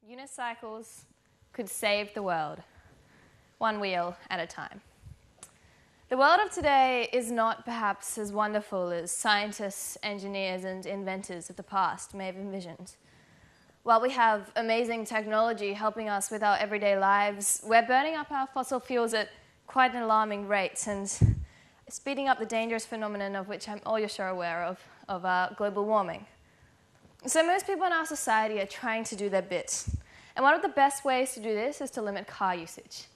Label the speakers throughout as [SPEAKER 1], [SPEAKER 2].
[SPEAKER 1] Unicycles could save the world, one wheel at a time. The world of today is not perhaps as wonderful as scientists, engineers, and inventors of the past may have envisioned. While we have amazing technology helping us with our everyday lives, we're burning up our fossil fuels at quite an alarming rate and speeding up the dangerous phenomenon of which I'm all you're sure aware of global warming. So most people in our society are trying to do their bit. And one of the best ways to do this is to limit car usage.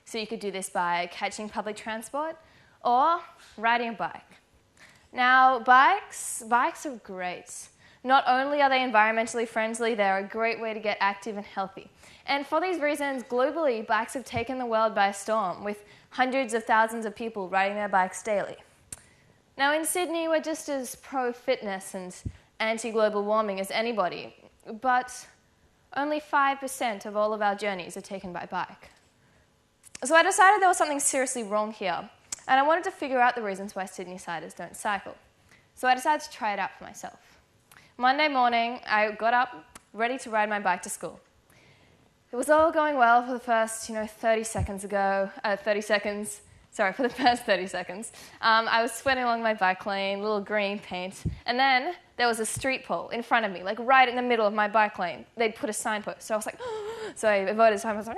[SPEAKER 1] So you could do this by catching public transport or riding a bike. Now, bikes are great. Not only are they environmentally friendly, they're a great way to get active and healthy. And for these reasons, globally, bikes have taken the world by storm, with hundreds of thousands of people riding their bikes daily. Now, in Sydney, we're just as pro-fitness and anti-global warming as anybody, but only 5% of all of our journeys are taken by bike. So I decided there was something seriously wrong here, and I wanted to figure out the reasons why Sydney-siders don't cycle. So I decided to try it out for myself. Monday morning, I got up, ready to ride my bike to school. It was all going well for the first, 30 seconds. For the first 30 seconds. I was sweating along my bike lane, little green paint, and then there was a street pole in front of me, like right in the middle of my bike lane. They'd put a signpost, so I was like, so I avoided the signpost, like,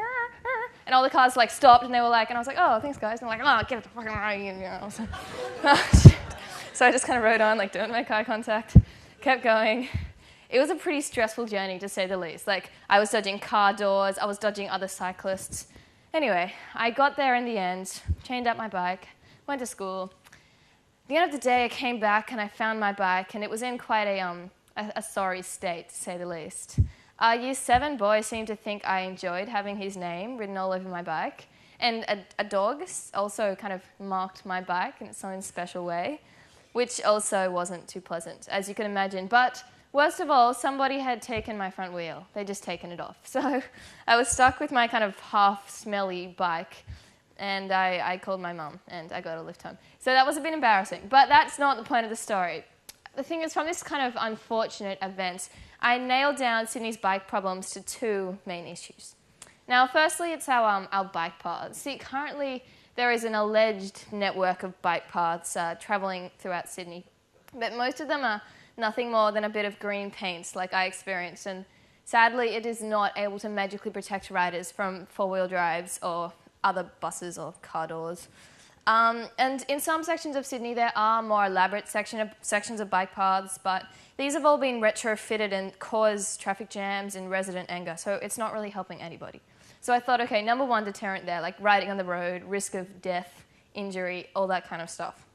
[SPEAKER 1] and all the cars like stopped, and they were like, and I was like, oh, thanks guys, and they're like, oh, get the fucking right, So I just kind of rode on, like doing my eye contact, kept going. It was a pretty stressful journey, to say the least. Like, I was dodging car doors, I was dodging other cyclists. Anyway, I got there in the end, chained up my bike, went to school. At the end of the day, I came back and I found my bike, and it was in quite a sorry state, to say the least. Year 7 boy seemed to think I enjoyed having his name written all over my bike, and a dog also kind of marked my bike in its own special way, which also wasn't too pleasant, as you can imagine. But worst of all, somebody had taken my front wheel. They'd just taken it off. So I was stuck with my kind of half-smelly bike, and I called my mum, and I got a lift home. So that was a bit embarrassing, but that's not the point of the story. The thing is, from this kind of unfortunate event, I nailed down Sydney's bike problems to 2 main issues. Now, firstly, it's our bike paths. See, currently there is an alleged network of bike paths travelling throughout Sydney, but most of them are nothing more than a bit of green paint, like I experienced, and sadly it is not able to magically protect riders from 4-wheel drives or other buses or car doors. And in some sections of Sydney there are more elaborate sections of bike paths, but these have all been retrofitted and cause traffic jams and resident anger, so it's not really helping anybody. So I thought, okay, number 1 deterrent there, like riding on the road, risk of death, injury, all that kind of stuff.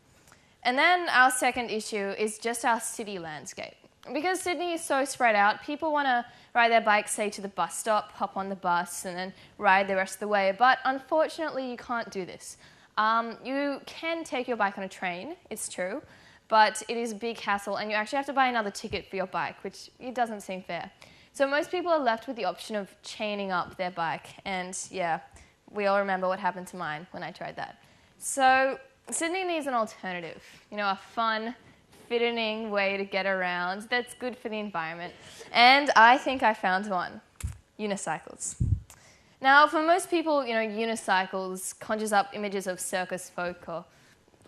[SPEAKER 1] And then our second issue is just our city landscape. Because Sydney is so spread out, people want to ride their bikes, say, to the bus stop, hop on the bus, and then ride the rest of the way. But unfortunately, you can't do this. You can take your bike on a train, it's true, but it is a big hassle, and you actually have to buy another ticket for your bike, which it doesn't seem fair. So most people are left with the option of chaining up their bike, and yeah, we all remember what happened to mine when I tried that. So Sydney needs an alternative, a fun, fit-in way to get around that's good for the environment. And I think I found one: unicycles. Now, for most people, unicycles conjures up images of circus folk or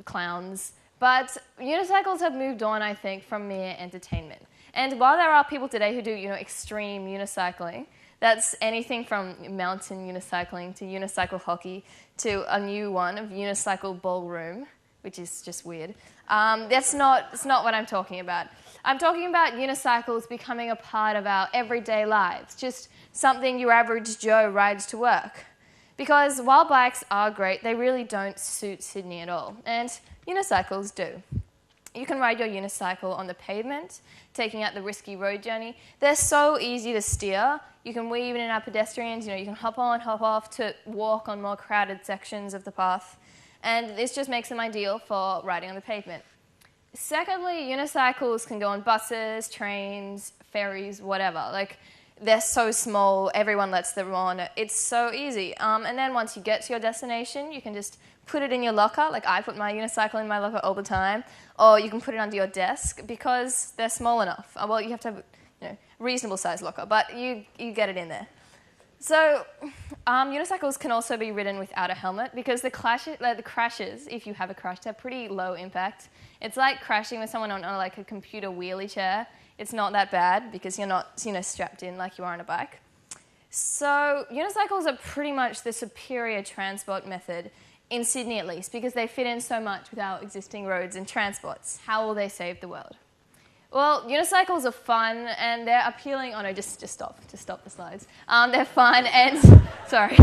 [SPEAKER 1] clowns, but unicycles have moved on, I think, from mere entertainment. And while there are people today who do, extreme unicycling, that's anything from mountain unicycling to unicycle hockey to a new one of unicycle ballroom, which is just weird. It's not what I'm talking about. I'm talking about unicycles becoming a part of our everyday lives, just something your average Joe rides to work. Because while bikes are great, they really don't suit Sydney at all, and unicycles do. You can ride your unicycle on the pavement, taking out the risky road journey. They're so easy to steer. You can weave in and out pedestrians, you can hop on, hop off to walk on more crowded sections of the path. And this just makes them ideal for riding on the pavement. Secondly, unicycles can go on buses, trains, ferries, whatever. Like, they're so small, everyone lets them on. It's so easy. And then once you get to your destination, you can just put it in your locker. Like, I put my unicycle in my locker all the time. Or you can put it under your desk because they're small enough. Well, you have to have a reasonable size locker, but you get it in there. So, unicycles can also be ridden without a helmet because the crashes, if you have a crash, they're pretty low impact. It's like crashing with someone on like a computer wheelie chair. It's not that bad because you're not, strapped in like you are on a bike. So, unicycles are pretty much the superior transport method in Sydney at least because they fit in so much with our existing roads and transports. How will they save the world? Well, unicycles are fun and they're appealing. Oh no, just stop the slides. They're fun and sorry,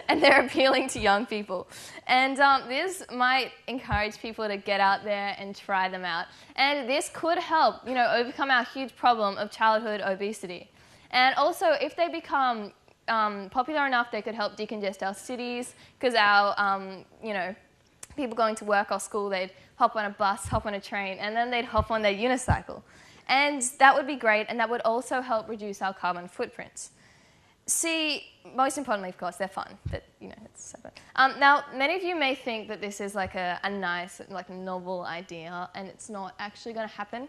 [SPEAKER 1] and they're appealing to young people. And this might encourage people to get out there and try them out. And this could help, overcome our huge problem of childhood obesity. And also, if they become popular enough, they could help decongest our cities because our, people going to work or school, they'd hop on a bus, hop on a train, and then they'd hop on their unicycle. And that would be great, and that would also help reduce our carbon footprints. See, most importantly, of course, they're fun. It's so fun. Now, many of you may think that this is like a nice, like novel idea, and it's not actually going to happen.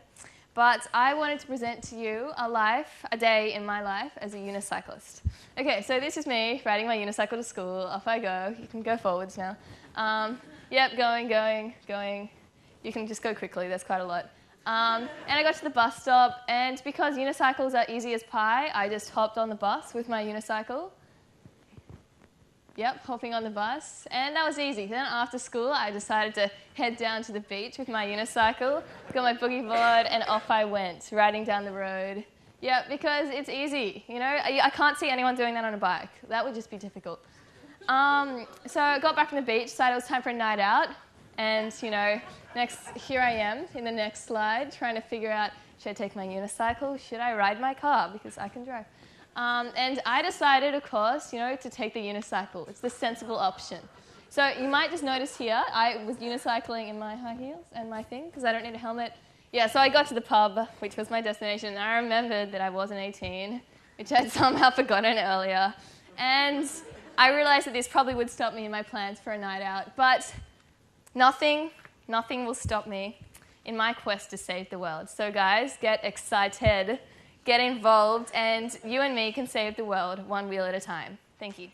[SPEAKER 1] But I wanted to present to you a day in my life as a unicyclist. Okay, so this is me riding my unicycle to school. Off I go. You can go forwards now. Yep, going. You can just go quickly, there's quite a lot. And I got to the bus stop, and because unicycles are easy as pie, I just hopped on the bus with my unicycle. Yep, hopping on the bus, and that was easy. Then after school, I decided to head down to the beach with my unicycle, got my boogie board, and off I went, riding down the road. Yep, because it's easy, I can't see anyone doing that on a bike. That would just be difficult. So I got back from the beach, decided it was time for a night out, and, here I am in the next slide, trying to figure out, should I take my unicycle, should I ride my car, because I can drive. And I decided, of course, to take the unicycle. It's the sensible option. So you might just notice here, I was unicycling in my high heels and my thing, because I don't need a helmet. Yeah, so I got to the pub, which was my destination, and I remembered that I wasn't 18, which I'd somehow forgotten earlier. And I realized that this probably would stop me in my plans for a night out, but nothing will stop me in my quest to save the world. So guys, get excited. Get involved, and you and me can save the world one wheel at a time. Thank you.